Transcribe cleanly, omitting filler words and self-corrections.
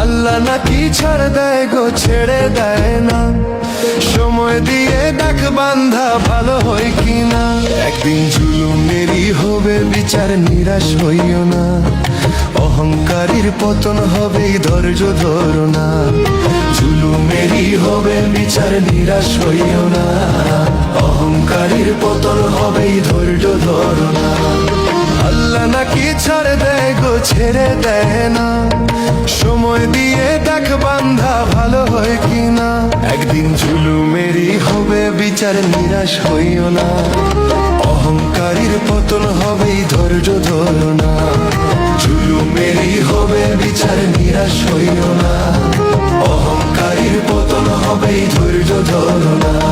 আল্লাহ নাকি ছাড় দেয় গো, ছেড়ে দেয় না। সময় দিয়ে দেখ বান্ধা ভালো হয় কিনা। একদিন জুলুমেরই হবে বিচার, নিরাশ হইও না। অহংকারীর পতন হবে, ধৈর্য ধরো না। জুলুমেরই হবে বিচার, নিরাশ হইও না। অহংকারীর পতন হবে, ধৈর্য ধরো না। আল্লাহ নাকি ছাড় দেয় গো, ছেড়ে দেয় না। সময় দিয়ে দেখ বান্ধা ভালো হয় কিনা। একদিন জুলুমেরই হবে বিচার, নিরাশ হইও না। অহংকারীর পতন হবে, ধৈর্য ধরো না। জুলুমেরই হবে বিচার, নিরাশ হইও না। অহংকারীর পতন হবে, ধৈর্য ধরো না।